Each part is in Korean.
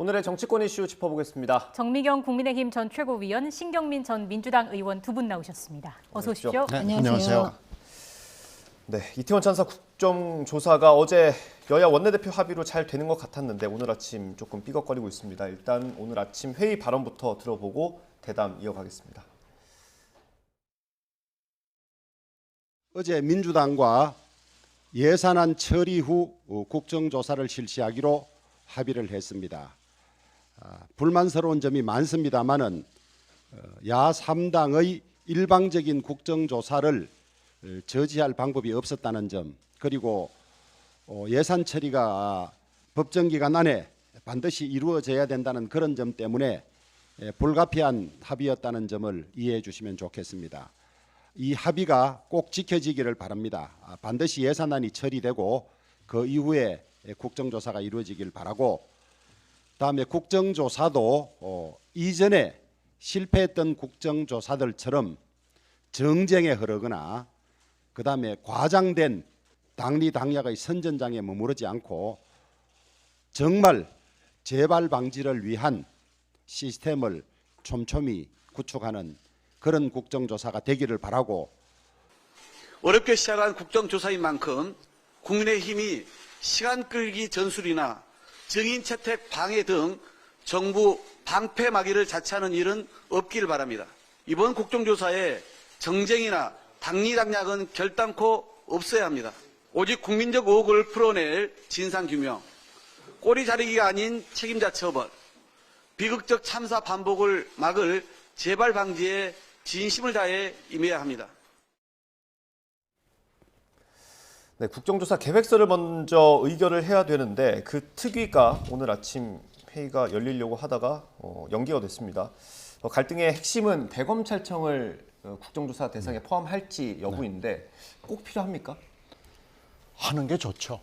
오늘의 정치권 이슈 짚어보겠습니다. 정미경 국민의힘 전 최고위원, 신경민 전 민주당 의원 두 분 나오셨습니다. 어서 오십시오. 네, 안녕하세요. 네, 이태원 참사 국정조사가 어제 여야 원내대표 합의로 잘 되는 것 같았는데 오늘 아침 조금 삐걱거리고 있습니다. 일단 오늘 아침 회의 발언부터 들어보고 대담 이어가겠습니다. 어제 민주당과 예산안 처리 후 국정조사를 실시하기로 합의를 했습니다. 불만스러운 점이 많습니다만은 야 3당의 일방적인 국정조사를 저지할 방법이 없었다는 점, 그리고 예산 처리가 법정 기간 안에 반드시 이루어져야 된다는 그런 점 때문에 불가피한 합의였다는 점을 이해해 주시면 좋겠습니다. 이 합의가 꼭 지켜지기를 바랍니다. 반드시 예산안이 처리되고 그 이후에 국정조사가 이루어지길 바라고, 다음에 국정조사도 이전에 실패했던 국정조사들처럼 정쟁에 흐르거나 그다음에 과장된 당리당략의 선전장에 머무르지 않고 정말 재발 방지를 위한 시스템을 촘촘히 구축하는 그런 국정조사가 되기를 바라고, 어렵게 시작한 국정조사인 만큼 국민의힘이 시간 끌기 전술이나 증인 채택 방해 등 정부 방패막이를 자처하는 일은 없기를 바랍니다. 이번 국정조사에 정쟁이나 당리당략은 결단코 없어야 합니다. 오직 국민적 의혹을 풀어낼 진상규명, 꼬리 자르기가 아닌 책임자 처벌, 비극적 참사 반복을 막을 재발 방지에 진심을 다해 임해야 합니다. 네, 국정조사 계획서를 먼저 의결을 해야 되는데 그 특위가 오늘 아침 회의가 열리려고 하다가 연기가 됐습니다. 갈등의 핵심은 대검찰청을 국정조사 대상에 포함할지 여부인데 꼭 필요합니까? 하는 게 좋죠.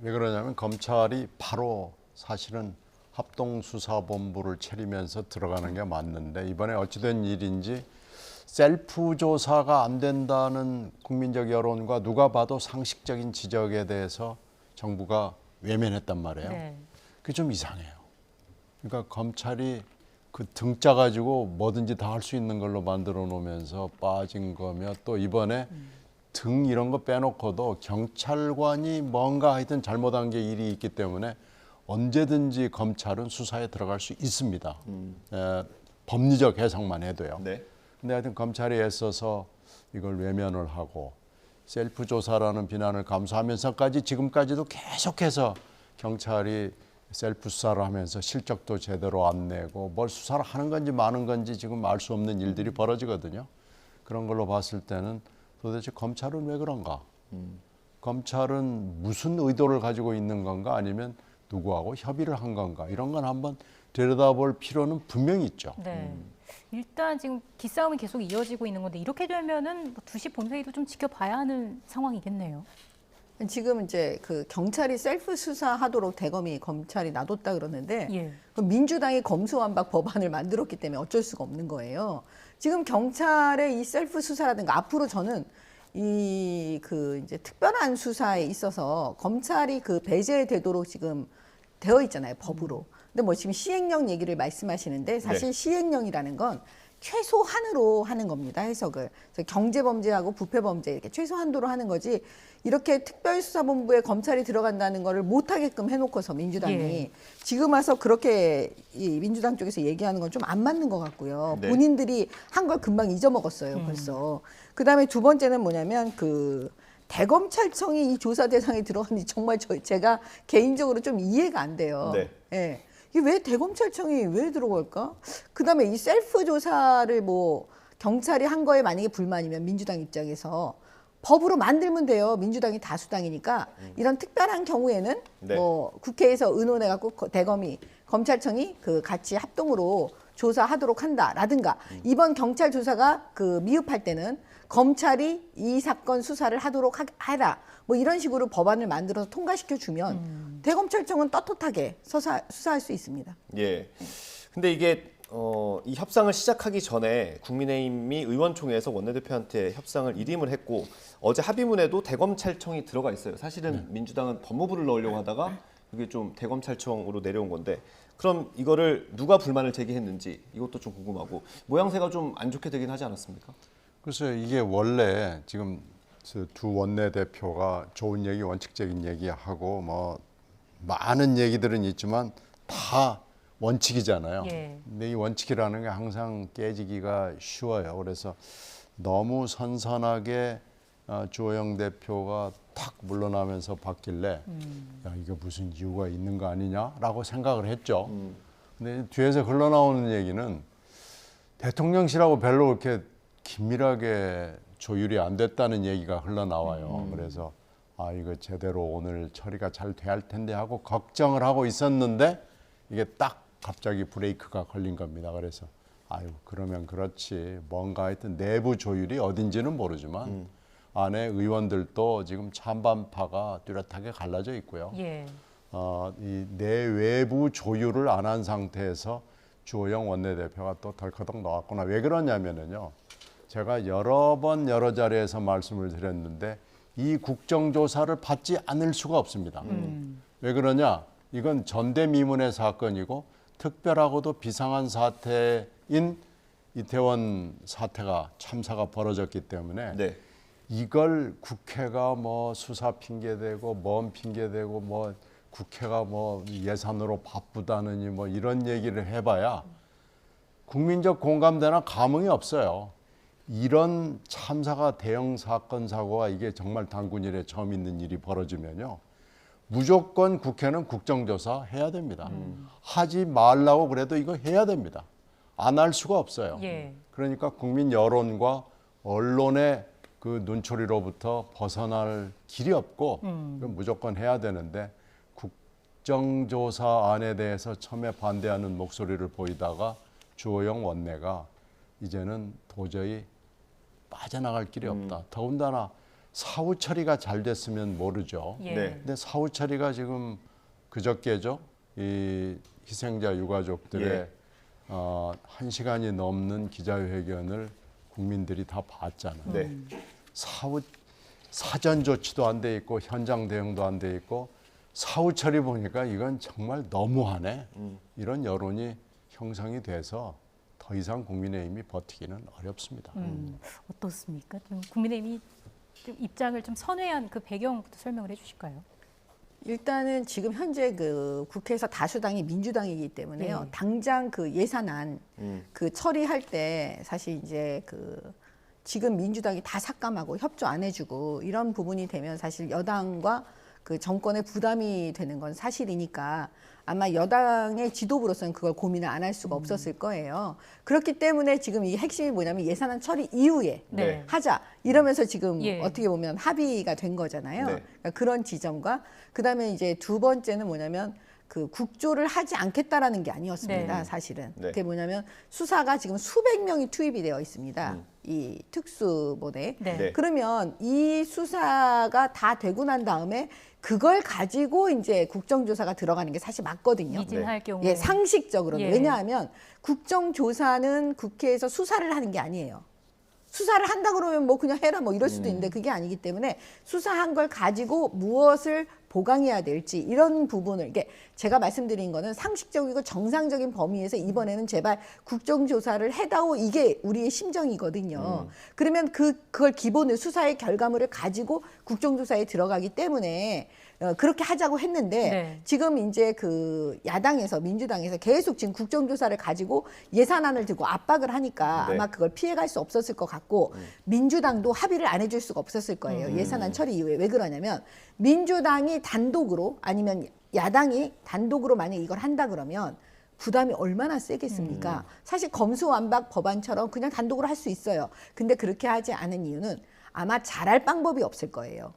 왜 그러냐면 검찰이 바로 사실은 합동수사본부를 차리면서 들어가는 게 맞는데, 이번에 어찌된 일인지 셀프 조사가 안 된다는 국민적 여론과 누가 봐도 상식적인 지적에 대해서 정부가 외면했단 말이에요. 네. 그게 좀 이상해요. 그러니까 검찰이 그 등짜 가지고 뭐든지 다 할 수 있는 걸로 만들어 놓으면서 빠진 거며, 또 이번에 등 이런 거 빼놓고도 경찰관이 뭔가 하여튼 잘못한 게 일이 있기 때문에 언제든지 검찰은 수사에 들어갈 수 있습니다. 법리적 해석만 해도요. 네. 근데 하여튼 검찰이 애써서 이걸 외면을 하고 셀프 조사라는 비난을 감수하면서까지 지금까지도 계속해서 경찰이 셀프 수사를 하면서 실적도 제대로 안 내고 뭘 수사를 하는 건지 마는 건지 지금 알 수 없는 일들이 벌어지거든요. 그런 걸로 봤을 때는 도대체 검찰은 왜 그런가? 검찰은 무슨 의도를 가지고 있는 건가? 아니면 누구하고 협의를 한 건가? 이런 건 한번 들여다볼 필요는 분명히 있죠. 네. 일단 지금 기싸움이 계속 이어지고 있는 건데 이렇게 되면은 2시 본회의도 좀 지켜봐야 하는 상황이겠네요. 지금 이제 그 경찰이 셀프 수사하도록 대검이 검찰이 놔뒀다 그러는데 예. 그 민주당이 검수완박 법안을 만들었기 때문에 어쩔 수가 없는 거예요. 지금 경찰의 이 셀프 수사라든가 앞으로 저는 이 그 이제 특별한 수사에 있어서 검찰이 그 배제되도록 지금 되어 있잖아요, 법으로. 근데 뭐 지금 시행령 얘기를 말씀하시는데 사실 네. 시행령이라는 건 최소한으로 하는 겁니다, 해석을. 그래서 경제범죄하고 부패범죄 이렇게 최소한도로 하는 거지, 이렇게 특별수사본부에 검찰이 들어간다는 거를 못하게끔 해놓고서 민주당이 예. 지금 와서 그렇게 이 민주당 쪽에서 얘기하는 건 좀 안 맞는 것 같고요. 네. 본인들이 한 걸 금방 잊어먹었어요, 벌써. 그다음에 두 번째는 뭐냐면 그 대검찰청이 이 조사 대상에 들어갔는지 정말 제가 개인적으로 좀 이해가 안 돼요. 네. 예. 이게 왜 대검찰청이 왜 들어갈까? 그다음에 이 셀프 조사를 뭐 경찰이 한 거에 만약에 불만이면 민주당 입장에서 법으로 만들면 돼요. 민주당이 다수당이니까. 이런 특별한 경우에는 네. 뭐 국회에서 의논해갖고 대검이 검찰청이 그 같이 합동으로 조사하도록 한다라든가, 이번 경찰 조사가 그 미흡할 때는 검찰이 이 사건 수사를 하도록 하라, 뭐 이런 식으로 법안을 만들어서 통과시켜 주면 대검찰청은 떳떳하게 수사할 수 있습니다. 예. 근데 이게 이 협상을 시작하기 전에 국민의힘이 의원총회에서 원내대표한테 협상을 일임을 했고 어제 합의문에도 대검찰청이 들어가 있어요. 사실은 민주당은 법무부를 넣으려고 하다가 이게 좀 대검찰청으로 내려온 건데 그럼 이거를 누가 불만을 제기했는지 이것도 좀 궁금하고 모양새가 좀 안 좋게 되긴 하지 않았습니까? 글쎄요, 이게 원래 지금 두 원내대표가 좋은 얘기, 원칙적인 얘기하고 뭐 많은 얘기들은 있지만 다 원칙이잖아요. 예. 근데 이 원칙이라는 게 항상 깨지기가 쉬워요. 그래서 너무 선선하게 주호영 대표가 탁 물러나면서 봤길래 야, 이게 무슨 이유가 있는 거 아니냐라고 생각을 했죠. 근데 뒤에서 흘러나오는 얘기는 대통령실하고 별로 그렇게 긴밀하게 조율이 안 됐다는 얘기가 흘러나와요. 그래서 아, 이거 제대로 오늘 처리가 잘 돼야 할 텐데 하고 걱정을 하고 있었는데 이게 딱 갑자기 브레이크가 걸린 겁니다. 그래서 아유, 그러면 그렇지. 뭔가 하여튼 내부 조율이 어딘지는 모르지만 안에 의원들도 지금 찬반파가 뚜렷하게 갈라져 있고요. 예. 이 내외부 조율을 안 한 상태에서 주호영 원내대표가 또 덜커덕 나왔구나. 왜 그러냐면요. 제가 여러 번 여러 자리에서 말씀을 드렸는데 이 국정조사를 받지 않을 수가 없습니다. 왜 그러냐? 이건 전대미문의 사건이고 특별하고도 비상한 사태인 이태원 사태가 참사가 벌어졌기 때문에 네. 이걸 국회가 뭐 수사 핑계대고 뭔 핑계대고 뭐 국회가 뭐 예산으로 바쁘다느니 뭐 이런 얘기를 해봐야 국민적 공감대나 감흥이 없어요. 이런 참사가 대형 사건 사고가 이게 정말 단군 일에 처음 있는 일이 벌어지면요. 무조건 국회는 국정조사 해야 됩니다. 하지 말라고 그래도 이거 해야 됩니다. 안 할 수가 없어요. 예. 그러니까 국민 여론과 언론의 그 눈초리로부터 벗어날 길이 없고 그건 무조건 해야 되는데 국정조사안에 대해서 처음에 반대하는 목소리를 보이다가 주호영 원내가 이제는 도저히 빠져나갈 길이 없다. 더군다나 사후 처리가 잘 됐으면 모르죠. 예. 네. 근데 사후 처리가 지금 그저께죠. 이 희생자 유가족들의 예. 1시간이 넘는 기자회견을 국민들이 다 봤잖아요. 네. 사전 조치도 안 돼 있고 현장 대응도 안 돼 있고 사후 처리 보니까 이건 정말 너무하네. 이런 여론이 형성이 돼서 더 이상 국민의힘이 버티기는 어렵습니다. 어떻습니까? 좀 국민의힘이 좀 입장을 좀 선회한 그 배경부터 설명을 해주실까요? 일단은 지금 현재 그 국회에서 다수당이 민주당이기 때문에요. 네. 당장 그 예산안 그 처리할 때 사실 이제 그 지금 민주당이 다 삭감하고 협조 안 해주고 이런 부분이 되면 사실 여당과 그 정권의 부담이 되는 건 사실이니까 아마 여당의 지도부로서는 그걸 고민을 안 할 수가 없었을 거예요. 그렇기 때문에 지금 이 핵심이 뭐냐면 예산안 처리 이후에 네. 하자 이러면서 지금 예. 어떻게 보면 합의가 된 거잖아요. 네. 그러니까 그런 지점과 그다음에 이제 두 번째는 뭐냐면 그 국조를 하지 않겠다라는 게 아니었습니다. 네. 사실은 네. 그게 뭐냐면 수사가 지금 수백 명이 투입이 되어 있습니다. 이 특수본에. 네. 네. 그러면 이 수사가 다 되고 난 다음에 그걸 가지고 이제 국정조사가 들어가는 게 사실 맞거든요. 미진할 경우에. 예, 상식적으로는. 예. 왜냐하면 국정조사는 국회에서 수사를 하는 게 아니에요. 수사를 한다 그러면 뭐 그냥 해라 뭐 이럴 수도 있는데 그게 아니기 때문에 수사한 걸 가지고 무엇을 보강해야 될지 이런 부분을 이게 제가 말씀드린 거는 상식적이고 정상적인 범위에서 이번에는 제발 국정조사를 해다오 이게 우리의 심정이거든요. 그러면 그걸 기본으로 수사의 결과물을 가지고 국정조사에 들어가기 때문에 그렇게 하자고 했는데 네. 지금 이제 그 야당에서 민주당에서 계속 지금 국정조사를 가지고 예산안을 들고 압박을 하니까 네. 아마 그걸 피해갈 수 없었을 것 같고 민주당도 합의를 안 해줄 수가 없었을 거예요. 예산안 처리 이후에. 왜 그러냐면 민주당이 단독으로 아니면 야당이 단독으로 만약 이걸 한다 그러면 부담이 얼마나 세겠습니까? 사실 검수완박 법안처럼 그냥 단독으로 할 수 있어요. 근데 그렇게 하지 않은 이유는 아마 잘할 방법이 없을 거예요.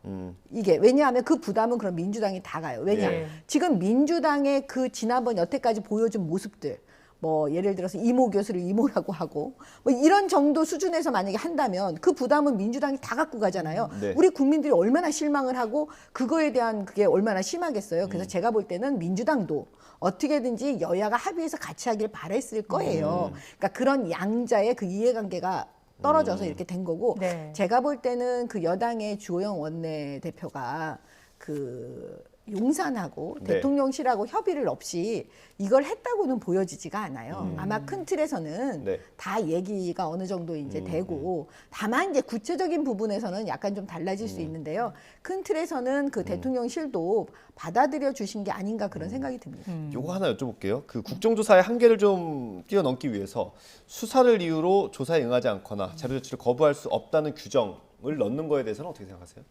이게 왜냐하면 그 부담은 그럼 민주당이 다 가요. 왜냐? 예. 지금 민주당의 그 지난번 여태까지 보여준 모습들 뭐 예를 들어서 이모 교수를 이모라고 하고 뭐 이런 정도 수준에서 만약에 한다면 그 부담은 민주당이 다 갖고 가잖아요. 네. 우리 국민들이 얼마나 실망을 하고 그거에 대한 그게 얼마나 심하겠어요. 그래서 제가 볼 때는 민주당도 어떻게든지 여야가 합의해서 같이 하길 바랬을 거예요. 그러니까 그런 양자의 그 이해관계가 떨어져서 이렇게 된 거고 네. 제가 볼 때는 그 여당의 주호영 원내대표가 그 용산하고 네. 대통령실하고 협의를 없이 이걸 했다고는 보여지지가 않아요. 아마 큰 틀에서는 네. 다 얘기가 어느 정도 이제 되고, 다만 이제 구체적인 부분에서는 약간 좀 달라질 수 있는데요. 큰 틀에서는 그 대통령실도 받아들여 주신 게 아닌가 그런 생각이 듭니다. 요거 하나 여쭤볼게요. 그 국정조사의 한계를 좀 뛰어넘기 위해서 수사를 이유로 조사에 응하지 않거나 자료 제출을 거부할 수 없다는 규정을 넣는 거에 대해서는 어떻게 생각하세요?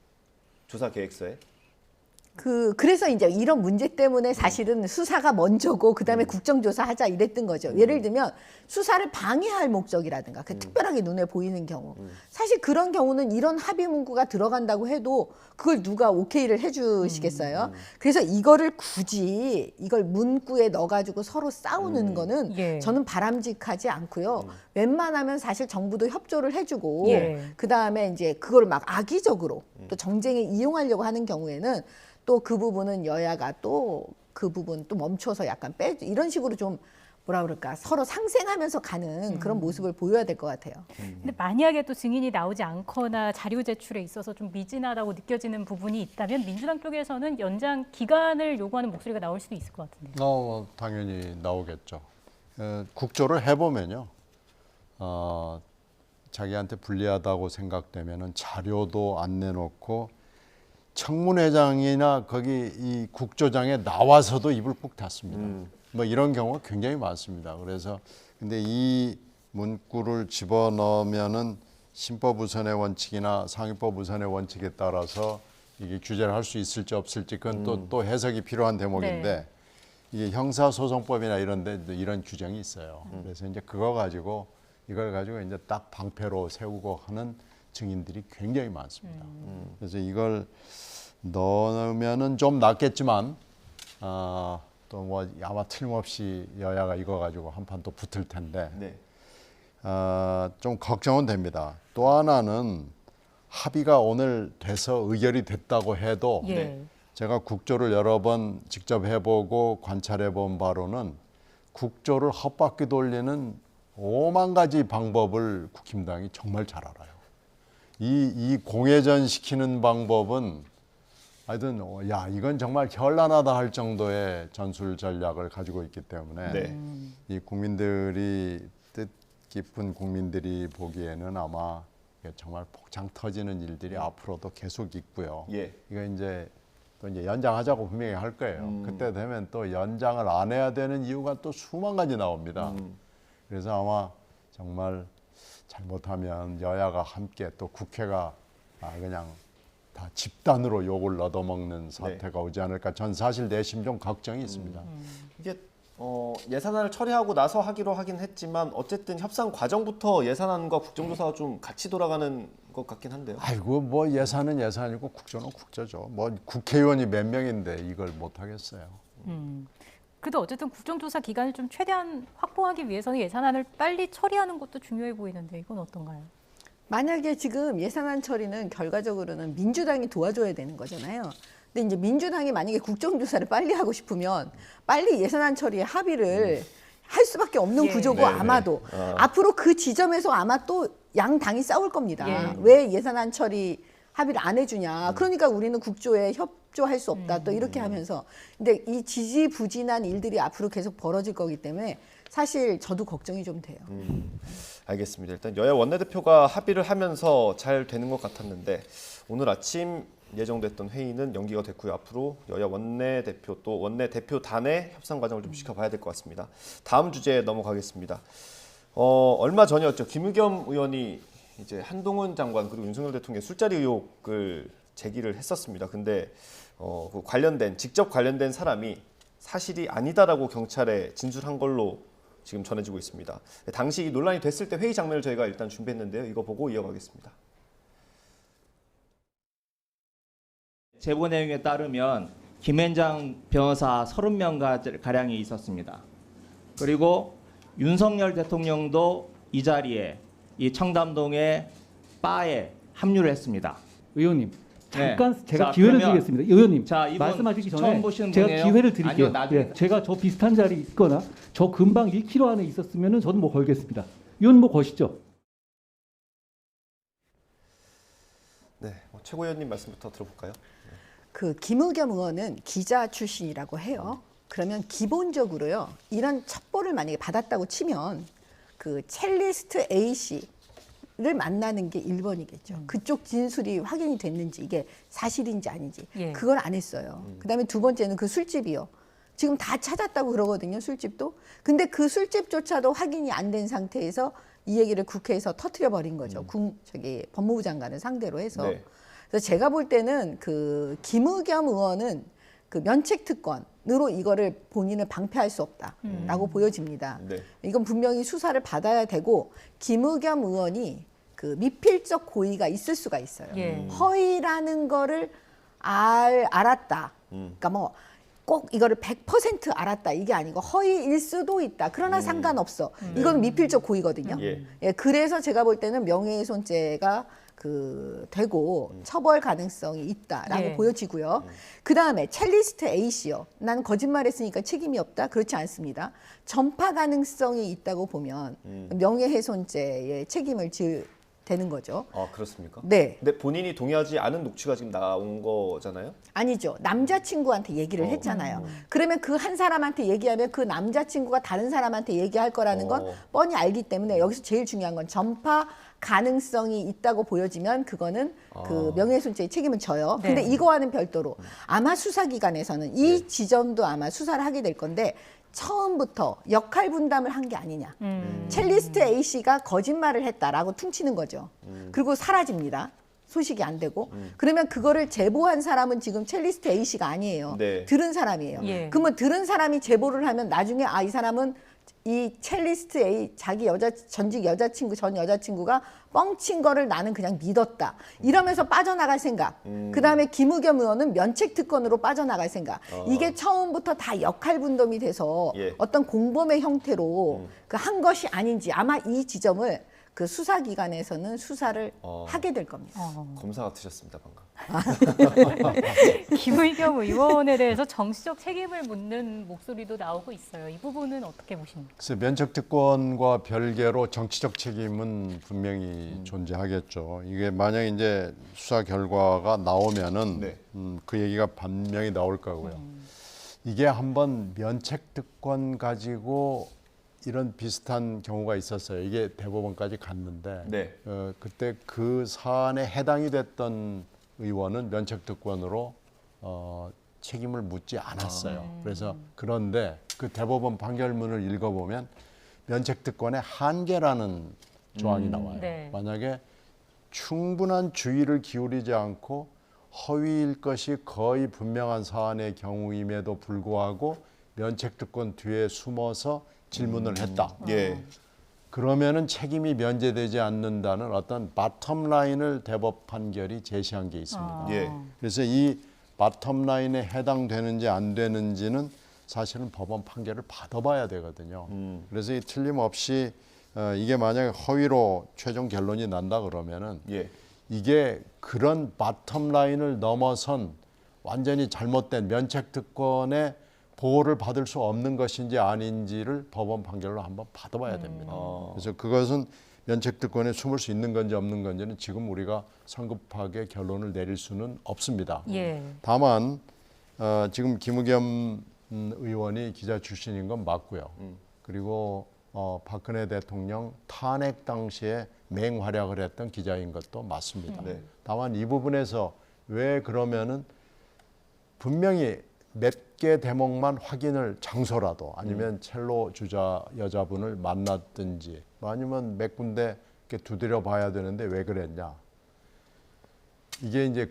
조사 계획서에? 그래서 이제 이런 문제 때문에 사실은 수사가 먼저고 그다음에 국정조사 하자 이랬던 거죠. 예를 들면 수사를 방해할 목적이라든가 그 특별하게 눈에 보이는 경우, 사실 그런 경우는 이런 합의 문구가 들어간다고 해도 그걸 누가 오케이를 해주시겠어요? 그래서 이거를 굳이 이걸 문구에 넣어가지고 서로 싸우는 거는 예. 저는 바람직하지 않고요. 웬만하면 사실 정부도 협조를 해주고 예. 그다음에 이제 그걸 막 악의적으로 또 정쟁에 이용하려고 하는 경우에는 또 그 부분은 여야가 또 그 부분 또 멈춰서 약간 이런 식으로 좀 뭐라 그럴까 서로 상생하면서 가는 그런 모습을 보여야 될 것 같아요. 근데 만약에 또 증인이 나오지 않거나 자료 제출에 있어서 좀 미진하다고 느껴지는 부분이 있다면 민주당 쪽에서는 연장 기간을 요구하는 목소리가 나올 수도 있을 것 같은데. 당연히 나오겠죠. 국조를 해보면요. 자기한테 불리하다고 생각되면은 자료도 안 내놓고 청문회장이나 거기 이 국조장에 나와서도 입을 꾹 닫습니다. 뭐 이런 경우가 굉장히 많습니다. 그래서 근데 이 문구를 집어넣으면은 신법 우선의 원칙이나 상위법 우선의 원칙에 따라서 이게 규제를 할 수 있을지 없을지 그건 또 해석이 필요한 대목인데 네. 이게 형사소송법이나 이런데 이런 규정이 있어요. 그래서 이제 이걸 가지고 이제 딱 방패로 세우고 하는 증인들이 굉장히 많습니다. 그래서 이걸 넣으면은 좀 낫겠지만 또 뭐 아마 틀림없이 여야가 이거 가지고 한판 또 붙을 텐데 네. 좀 걱정은 됩니다. 또 하나는 합의가 오늘 돼서 의결이 됐다고 해도 예. 제가 국조를 여러 번 직접 해보고 관찰해본 바로는 국조를 헛바퀴 돌리는 5만 가지 방법을 국힘당이 정말 잘 알아요. 이 공회전 시키는 방법은 하여튼 이건 정말 현란하다 할 정도의 전술 전략을 가지고 있기 때문에 네. 이 국민들이 뜻깊은 국민들이 보기에는 아마 정말 폭장 터지는 일들이 앞으로도 계속 있고요. 예. 이거 이제 또 이제 연장하자고 분명히 할 거예요. 그때 되면 또 연장을 안 해야 되는 이유가 또 수만 가지 나옵니다. 그래서 아마 정말 잘못하면 여야가 함께 또 국회가 그냥 다 집단으로 욕을 얻어먹는 사태가 오지 않을까. 전 사실 내심 좀 걱정이 있습니다. 이게 예산안을 처리하고 나서 하기로 하긴 했지만 어쨌든 협상 과정부터 예산안과 국정조사가 좀 같이 돌아가는 것 같긴 한데요. 아이고 뭐 예산은 예산이고 국조는 국조죠. 뭐 국회의원이 몇 명인데 이걸 못 하겠어요. 그래도 어쨌든 국정조사 기간을 좀 최대한 확보하기 위해서는 예산안을 빨리 처리하는 것도 중요해 보이는데 이건 어떤가요? 만약에 지금 예산안 처리는 결과적으로는 민주당이 도와줘야 되는 거잖아요. 근데 이제 민주당이 만약에 국정조사를 빨리 하고 싶으면 빨리 예산안 처리에 합의를 할 수밖에 없는 예. 구조고 네, 아마도 앞으로 그 지점에서 아마 또 양당이 싸울 겁니다. 예. 왜 예산안 처리 합의를 안 해주냐. 그러니까 우리는 국조에 협조할 수 없다. 또 이렇게 하면서. 근데 이 지지부진한 일들이 앞으로 계속 벌어질 거기 때문에 사실 저도 걱정이 좀 돼요. 알겠습니다. 일단 여야 원내대표가 합의를 하면서 잘 되는 것 같았는데 오늘 아침 예정됐던 회의는 연기가 됐고요. 앞으로 여야 원내대표 또 원내대표단의 협상 과정을 좀 지켜봐야 될 것 같습니다. 다음 주제에 넘어가겠습니다. 얼마 전이었죠. 김의겸 의원이 이제 한동훈 장관 그리고 윤석열 대통령의 술자리 의혹을 제기를 했었습니다. 근데 그 직접 관련된 사람이 사실이 아니다라고 경찰에 진술한 걸로 지금 전해지고 있습니다. 당시 이 논란이 됐을 때 회의 장면을 저희가 일단 준비했는데요. 이거 보고 이어가겠습니다. 제보 내용에 따르면 김앤장 변호사 30명 가량이 있었습니다. 그리고 윤석열 대통령도 이 자리에 이 청담동의 바에 합류를 했습니다. 의원님 잠깐 네. 제가 자, 기회를 그러면 드리겠습니다. 의원님 자, 이분 말씀하시기 처음 전에 보시는 제가 분이에요? 기회를 드릴게요. 아니요, 나중에. 예, 제가 저 비슷한 자리 있거나 저 근방 1km 안에 있었으면 저는 뭐 걸겠습니다. 의원 뭐 거시죠? 네, 최고 위원님 말씀부터 들어볼까요? 그 김의겸 의원은 기자 출신이라고 해요. 그러면 기본적으로요, 이런 첩보를 만약에 받았다고 치면 그 첼리스트 A 씨를 만나는 게 1번이겠죠. 그쪽 진술이 확인이 됐는지, 이게 사실인지 아닌지. 예. 그걸 안 했어요. 그다음에 두 번째는 그 술집이요. 지금 다 찾았다고 그러거든요, 술집도. 근데 그 술집조차도 확인이 안 된 상태에서 이 얘기를 국회에서 터트려 버린 거죠. 법무부 장관을 상대로 해서. 네. 그래서 제가 볼 때는 그 김의겸 의원은 그 면책 특권으로 이거를 본인을 방패할 수 없다라고 보여집니다. 네. 이건 분명히 수사를 받아야 되고, 김의겸 의원이 그 미필적 고의가 있을 수가 있어요. 예. 허위라는 거를 알았다. 그러니까 뭐 꼭 이거를 100% 알았다 이게 아니고 허위일 수도 있다. 그러나 상관없어. 이건 미필적 고의거든요. 예. 그래서 제가 볼 때는 명예훼손죄가 그 되고 처벌 가능성이 있다라고 예. 보여지고요. 그 다음에 첼리스트 A 씨요. 나는 거짓말했으니까 책임이 없다. 그렇지 않습니다. 전파 가능성이 있다고 보면 명예훼손죄의 책임을 되는 거죠. 아, 그렇습니까? 네. 근데 본인이 동의하지 않은 녹취가 지금 나온 거잖아요. 아니죠. 남자친구한테 얘기를 했잖아요. 그러면 그 한 사람한테 얘기하면 그 남자친구가 다른 사람한테 얘기할 거라는 건 뻔히 알기 때문에 여기서 제일 중요한 건 전파 가능성이 있다고 보여지면 그거는 그 명예훼손죄의 책임을 져요. 네. 근데 이거와는 별도로 아마 수사기관에서는 이 지점도 아마 수사를 하게 될 건데 처음부터 역할 분담을 한 게 아니냐. 첼리스트 A 씨가 거짓말을 했다라고 퉁치는 거죠. 그리고 사라집니다. 소식이 안 되고. 그러면 그거를 제보한 사람은 지금 첼리스트 A 씨가 아니에요. 네. 들은 사람이에요. 예. 그러면 들은 사람이 제보를 하면 나중에 이 사람은 이 첼리스트 A 자기 전직 여자친구 전 여자친구가 뻥친 거를 나는 그냥 믿었다 이러면서 빠져나갈 생각. 그다음에 김의겸 의원은 면책 특권으로 빠져나갈 생각. 이게 처음부터 다 역할 분담이 돼서 예. 어떤 공범의 형태로 그 한 것이 아닌지 아마 이 지점을 그 수사기관에서는 수사를 하게 될 겁니다. 검사 같으셨습니다, 방금. 김의겸 의원에 대해서 정치적 책임을 묻는 목소리도 나오고 있어요. 이 부분은 어떻게 보십니까? 그래서 면책 특권과 별개로 정치적 책임은 분명히 존재하겠죠. 이게 만약 이제 수사 결과가 나오면은 네. 그 얘기가 분명히 나올 거고요. 이게 한번 면책 특권 가지고 이런 비슷한 경우가 있었어요. 이게 대법원까지 갔는데 네. 그때 그 사안에 해당이 됐던 의원은 면책 특권으로 책임을 묻지 않았어요. 그래서 그런데 그 대법원 판결문을 읽어보면 면책 특권의 한계라는 조항이 나와요. 네. 만약에 충분한 주의를 기울이지 않고 허위일 것이 거의 분명한 사안의 경우임에도 불구하고 면책 특권 뒤에 숨어서 질문을 했다. 예. 그러면은 책임이 면제되지 않는다는 어떤 바텀 라인을 대법 판결이 제시한 게 있습니다. 예. 그래서 이 바텀 라인에 해당되는지 안 되는지는 사실은 법원 판결을 받아봐야 되거든요. 그래서 이 틀림없이 이게 만약에 허위로 최종 결론이 난다 그러면은 예. 이게 그런 바텀 라인을 넘어선 완전히 잘못된 면책 특권의 보호를 받을 수 없는 것인지 아닌지를 법원 판결로 한번 받아봐야 됩니다. 그래서 그것은 면책 특권에 숨을 수 있는 건지 없는 건지는 지금 우리가 성급하게 결론을 내릴 수는 없습니다. 예. 다만 지금 김의겸 의원이 기자 출신인 건 맞고요. 그리고 박근혜 대통령 탄핵 당시에 맹활약을 했던 기자인 것도 맞습니다. 네. 다만 이 부분에서 왜 그러면은 분명히 몇 개 대목만 확인을 장소라도 아니면 첼로 주자 여자분을 만났든지 아니면 몇 군데 이렇게 두드려 봐야 되는데 왜 그랬냐. 이게 이제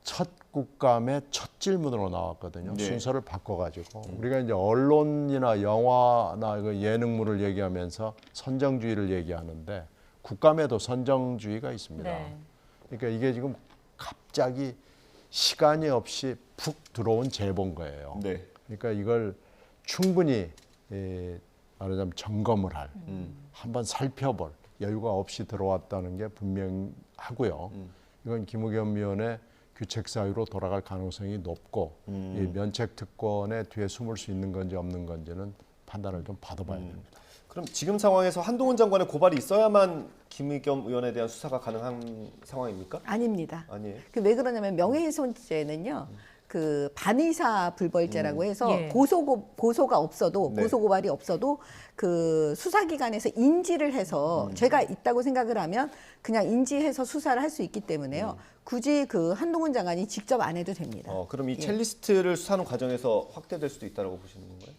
첫 국감의 첫 질문으로 나왔거든요. 네. 순서를 바꿔가지고 우리가 이제 언론이나 영화나 예능물을 얘기하면서 선정주의를 얘기하는데 국감에도 선정주의가 있습니다. 네. 그러니까 이게 지금 갑자기 시간이 없이 푹 들어온 제보인 거예요. 네. 그러니까 이걸 충분히 말하자면 점검을 할, 한번 살펴볼 여유가 없이 들어왔다는 게 분명하고요. 이건 김의겸 의원의 규책 사유로 돌아갈 가능성이 높고 이 면책 특권에 뒤에 숨을 수 있는 건지 없는 건지는 판단을 좀 받아봐야 됩니다. 그럼 지금 상황에서 한동훈 장관의 고발이 있어야만 김의겸 의원에 대한 수사가 가능한 상황입니까? 아닙니다. 아니에요. 그 왜 그러냐면 명예훼손죄는요. 그 반의사 불벌죄라고 해서 예. 고소가 없어도 네. 고소 고발이 없어도 그 수사기관에서 인지를 해서 죄가 있다고 생각을 하면 그냥 인지해서 수사를 할 수 있기 때문에요. 굳이 그 한동훈 장관이 직접 안 해도 됩니다. 그럼 이 예. 첼리스트를 수사하는 과정에서 확대될 수도 있다고 보시는 건가요?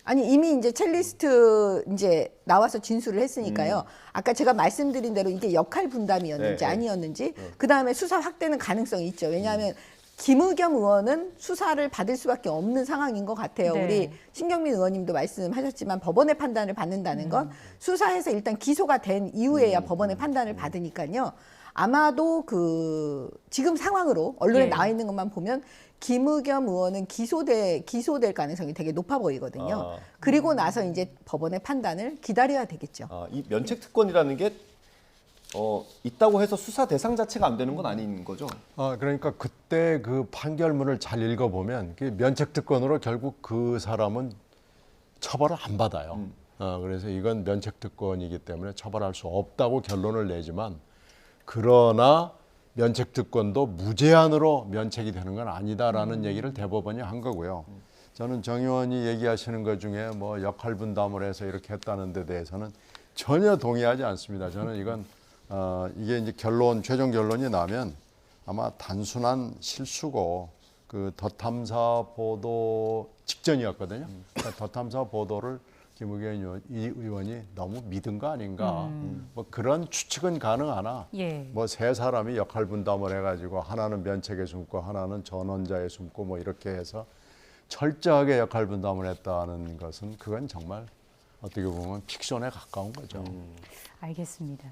아니 이미 이제 첼리스트 이제 나와서 진술을 했으니까요. 아까 제가 말씀드린 대로 이게 역할 분담이었는지 네, 네. 아니었는지 그 다음에 수사 확대는 가능성이 있죠. 왜냐하면 김의겸 의원은 수사를 받을 수밖에 없는 상황인 것 같아요. 네. 우리 신경민 의원님도 말씀하셨지만 법원의 판단을 받는다는 건 수사해서 일단 기소가 된 이후에야 법원의 판단을 받으니까요. 아마도 그 지금 상황으로 언론에 예. 나와 있는 것만 보면 김의겸 의원은 기소될 가능성이 되게 높아 보이거든요. 그리고 나서 이제 법원의 판단을 기다려야 되겠죠. 이 면책 특권이라는 게 있다고 해서 수사 대상 자체가 안 되는 건 아닌 거죠? 그러니까 그때 그 판결문을 잘 읽어보면 그 면책 특권으로 결국 그 사람은 처벌을 안 받아요. 그래서 이건 면책 특권이기 때문에 처벌할 수 없다고 결론을 내지만 그러나 면책 특권도 무제한으로 면책이 되는 건 아니다라는 얘기를 대법원이 한 거고요. 저는 정 의원이 얘기하시는 것 중에 뭐 역할 분담을 해서 이렇게 했다는 데 대해서는 전혀 동의하지 않습니다. 저는 이건 이게 이제 최종 결론이 나면 아마 단순한 실수고 그 덧탐사 보도 직전이었거든요. 그러니까 덧탐사 보도를 김의겸 의원이 너무 믿은 거 아닌가. 뭐 그런 추측은 가능하나 예. 뭐 세 사람이 역할 분담을 해가지고 하나는 면책에 숨고 하나는 전원자에 숨고 뭐 이렇게 해서 철저하게 역할 분담을 했다는 것은 그건 정말 어떻게 보면 픽션에 가까운 거죠. 알겠습니다.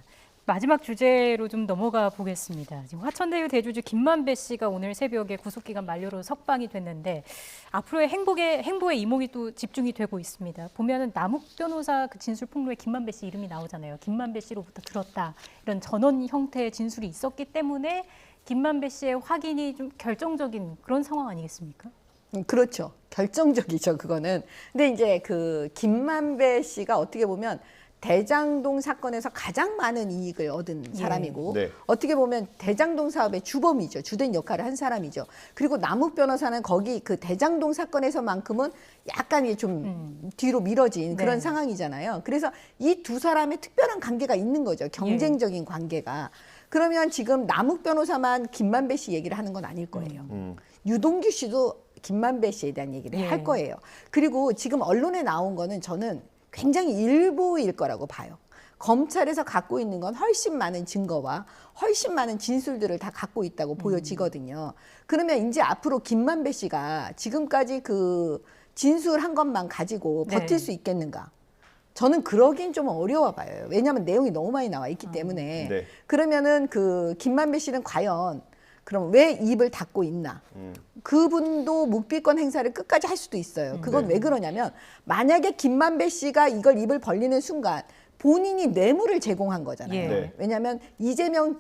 마지막 주제로 좀 넘어가 보겠습니다. 지금 화천대유 대주주 김만배 씨가 오늘 새벽에 구속기간 만료로 석방이 됐는데 앞으로의 행보에 이목이 또 집중이 되고 있습니다. 보면은 남욱 변호사 그 진술 폭로에 김만배 씨 이름이 나오잖아요. 김만배 씨로부터 들었다 이런 전원 형태의 진술이 있었기 때문에 김만배 씨의 확인이 좀 결정적인 그런 상황 아니겠습니까? 그렇죠. 결정적이죠, 그거는. 근데 이제 그 김만배 씨가 어떻게 보면 대장동 사건에서 가장 많은 이익을 얻은 사람이고 네. 어떻게 보면 대장동 사업의 주범이죠. 주된 역할을 한 사람이죠. 그리고 남욱 변호사는 거기 그 대장동 사건에서만큼은 약간 이게 좀 뒤로 미뤄진 그런 네. 상황이잖아요. 그래서 이 두 사람의 특별한 관계가 있는 거죠. 경쟁적인 관계가. 그러면 지금 남욱 변호사만 김만배 씨 얘기를 하는 건 아닐 거예요. 유동규 씨도 김만배 씨에 대한 얘기를 예. 할 거예요. 그리고 지금 언론에 나온 거는 저는 굉장히 일부일 거라고 봐요. 검찰에서 갖고 있는 건 훨씬 많은 증거와 훨씬 많은 진술들을 다 갖고 있다고 보여지거든요. 그러면 이제 앞으로 김만배 씨가 지금까지 그 진술한 것만 가지고 버틸 네. 수 있겠는가? 저는 그러긴 좀 어려워 봐요. 왜냐하면 내용이 너무 많이 나와 있기 때문에. 네. 그러면은 그 김만배 씨는 과연 그럼 왜 입을 닫고 있나? 그분도 묵비권 행사를 끝까지 할 수도 있어요. 그건 왜 그러냐면 만약에 김만배 씨가 이걸 입을 벌리는 순간 본인이 뇌물을 제공한 거잖아요. 예. 네. 왜냐하면 이재명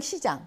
시장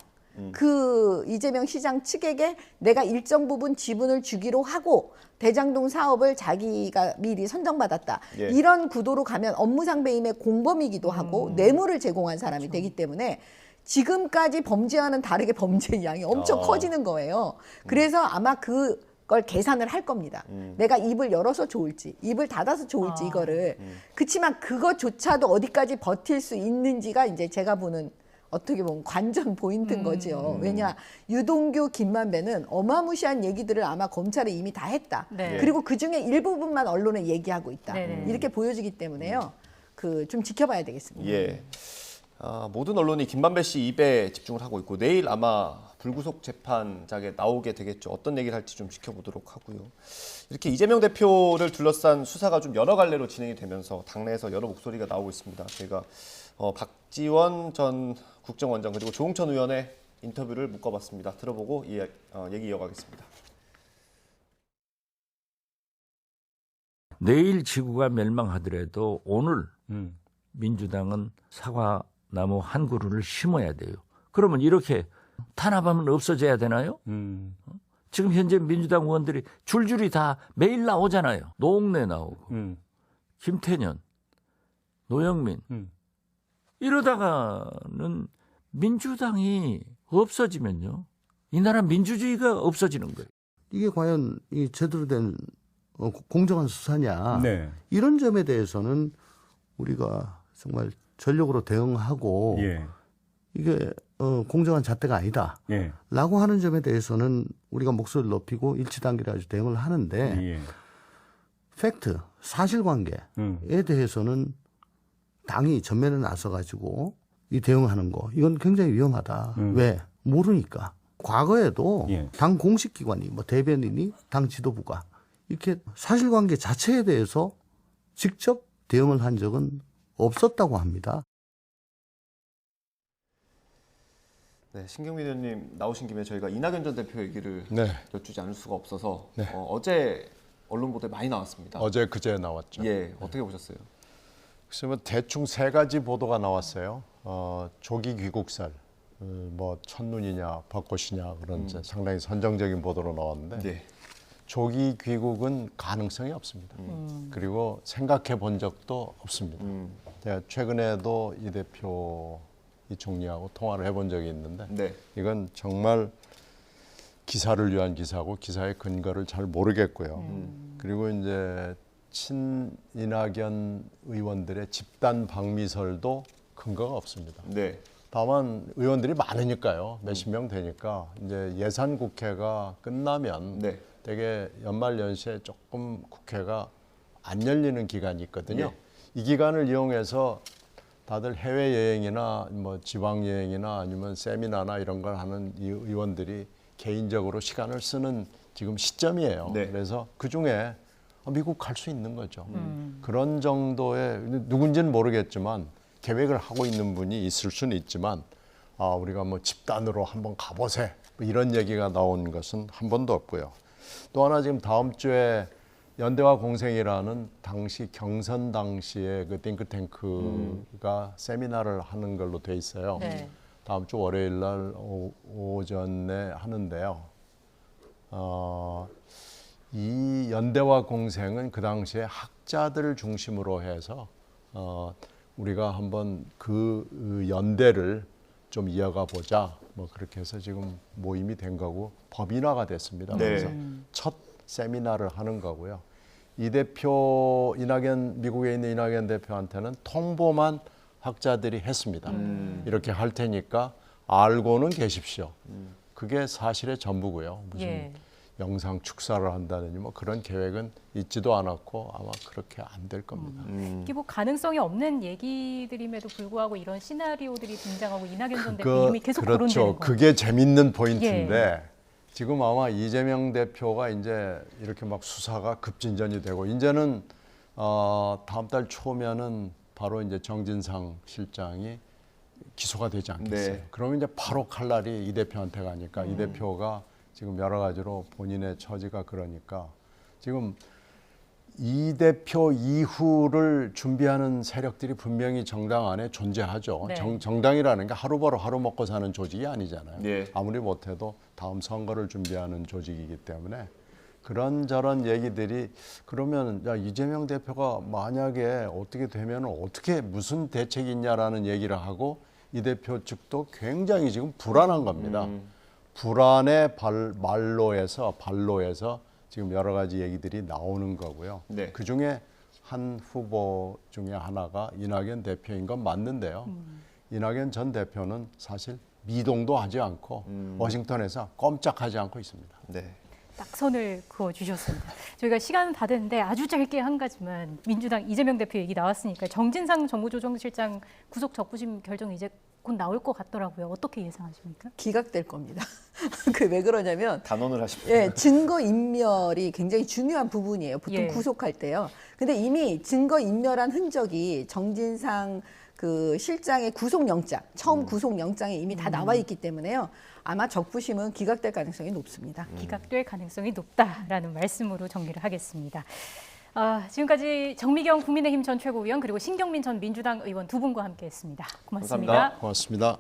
그 이재명 시장 측에게 내가 일정 부분 지분을 주기로 하고 대장동 사업을 자기가 미리 선정받았다. 예. 이런 구도로 가면 업무상 배임의 공범이기도 하고 뇌물을 제공한 사람이 되기 때문에 지금까지 범죄와는 다르게 범죄의 양이 엄청 커지는 거예요. 그래서 아마 그걸 계산을 할 겁니다. 내가 입을 열어서 좋을지, 입을 닫아서 좋을지 이거를. 그렇지만 그것조차도 어디까지 버틸 수 있는지가 이제 제가 보는 어떻게 보면 관전 포인트인 거죠. 왜냐 유동규, 김만배는 어마무시한 얘기들을 아마 검찰에 이미 다 했다. 네. 그리고 그중에 일부분만 언론에 얘기하고 있다. 네네. 이렇게 보여지기 때문에요. 그 좀 지켜봐야 되겠습니다. 예. 모든 언론이 김만배 씨 입에 집중을 하고 있고 내일 아마 불구속 재판장에 나오게 되겠죠. 어떤 얘기를 할지 좀 지켜보도록 하고요. 이렇게 이재명 대표를 둘러싼 수사가 좀 여러 갈래로 진행이 되면서 당내에서 여러 목소리가 나오고 있습니다. 저희가 박지원 전 국정원장 그리고 조홍천 의원의 인터뷰를 묶어봤습니다. 들어보고 얘기 이어가겠습니다. 내일 지구가 멸망하더라도 오늘 민주당은 사과나무 한 그루를 심어야 돼요. 그러면 이렇게 탄압하면 없어져야 되나요? 지금 현재 민주당 의원들이 줄줄이 다 매일 나오잖아요. 노웅래 나오고 김태년, 노영민 이러다가는 민주당이 없어지면요. 이 나라 민주주의가 없어지는 거예요. 이게 과연 이 제대로 된 공정한 수사냐. 네. 이런 점에 대해서는 우리가 정말 전력으로 대응하고 예. 이게 공정한 잣대가 아니다. 예. 라고 하는 점에 대해서는 우리가 목소리를 높이고 일치단계로 아주 대응을 하는데 예. 팩트, 사실관계에 대해서는 당이 전면에 나서가지고 이 대응하는 거 이건 굉장히 위험하다. 왜? 모르니까. 과거에도 예. 당 공식기관이 뭐 대변인이 당 지도부가 이렇게 사실관계 자체에 대해서 직접 대응을 한 적은 없었다고 합니다. 네, 신경민 의원님 나오신 김에 저희가 이낙연 전 대표 얘기를 네. 여쭈지 않을 수가 없어서 네. 어제 언론 보도에 많이 나왔습니다. 어제 그제 나왔죠. 예, 어떻게 보셨어요? 글쎄 뭐 대충 세 가지 보도가 나왔어요. 조기 귀국설, 뭐 첫눈이냐 벚꽃이냐 그런 이제 상당히 선정적인 보도로 나왔는데 네. 조기 귀국은 가능성이 없습니다. 그리고 생각해 본 적도 없습니다. 제가 최근에도 이 대표 이 총리하고 통화를 해본 적이 있는데 네. 이건 정말 기사를 위한 기사고 기사의 근거를 잘 모르겠고요. 그리고 이제 친이낙연 의원들의 집단 방미설도 근거가 없습니다. 네. 다만 의원들이 많으니까요. 몇십 명 되니까 이제 예산 국회가 끝나면 네. 되게 연말 연시에 조금 국회가 안 열리는 기간이 있거든요. 네. 이 기간을 이용해서 다들 해외 여행이나 뭐 지방 여행이나 아니면 세미나나 이런 걸 하는 이 의원들이 개인적으로 시간을 쓰는 지금 시점이에요. 네. 그래서 그 중에 미국 갈 수 있는 거죠. 그런 정도의 누군지는 모르겠지만 계획을 하고 있는 분이 있을 수는 있지만 우리가 뭐 집단으로 한번 가보세 뭐 이런 얘기가 나온 것은 한 번도 없고요. 또 하나 지금 다음 주에 연대와 공생이라는 당시 경선 당시에 그 띵크탱크가 세미나를 하는 걸로 돼 있어요. 네. 다음 주 월요일 날 오전에 하는데요. 이 연대와 공생은 그 당시에 학자들을 중심으로 해서 우리가 한번 그 연대를 좀 이어가 보자. 뭐 그렇게 해서 지금 모임이 된 거고 법인화가 됐습니다. 네. 그래서 첫 세미나를 하는 거고요. 이 대표 미국에 있는 이낙연 대표한테는 통보만 학자들이 했습니다. 이렇게 할 테니까 알고는 계십시오. 그게 사실의 전부고요. 무슨 예. 영상 축사를 한다느니 뭐 그런 계획은 있지도 않았고 아마 그렇게 안 될 겁니다. 이게 뭐 가능성이 없는 얘기들임에도 불구하고 이런 시나리오들이 등장하고 이낙연 전 대표 이름이 계속 거론되는 그렇죠. 거예요. 그게 재밌는 포인트인데 지금 아마 이재명 대표가 이제 이렇게 막 수사가 급진전이 되고 이제는 다음 달 초면은 바로 이제 정진상 실장이 기소가 되지 않겠어요. 네. 그러면 이제 바로 칼날이 이 대표한테 가니까 이 대표가 지금 여러 가지로 본인의 처지가 그러니까 지금 이 대표 이후를 준비하는 세력들이 분명히 정당 안에 존재하죠. 네. 정당이라는 게 하루 벌어 하루 먹고 사는 조직이 아니잖아요. 네. 아무리 못해도 다음 선거를 준비하는 조직이기 때문에 그런저런 얘기들이 그러면 야, 이재명 대표가 만약에 어떻게 되면 어떻게 무슨 대책이 있냐라는 얘기를 하고 이 대표 측도 굉장히 지금 불안한 겁니다. 불안의 발로에서 지금 여러 가지 얘기들이 나오는 거고요. 네. 그중에 한 후보 중에 하나가 이낙연 대표인 건 맞는데요. 이낙연 전 대표는 사실 미동도 하지 않고 워싱턴에서 꼼짝하지 않고 있습니다. 네. 딱 선을 그어 주셨습니다. 저희가 시간은 다 됐는데 아주 짧게 한 가지만 민주당 이재명 대표 얘기 나왔으니까 정진상 정무조정실장 구속 적부심 결정 이제 곧 나올 것 같더라고요. 어떻게 예상하십니까? 기각될 겁니다. 그 왜 그러냐면 단언을 하십시오. 예, 증거 인멸이 굉장히 중요한 부분이에요. 보통 예. 구속할 때요. 근데 이미 증거 인멸한 흔적이 정진상 그 실장의 구속영장, 처음 구속영장에 이미 다 나와 있기 때문에요. 아마 적부심은 기각될 가능성이 높습니다. 기각될 가능성이 높다라는 말씀으로 정리를 하겠습니다. 지금까지 정미경 국민의힘 전 최고위원 그리고 신경민 전 민주당 의원 두 분과 함께했습니다. 고맙습니다. 감사합니다. 고맙습니다.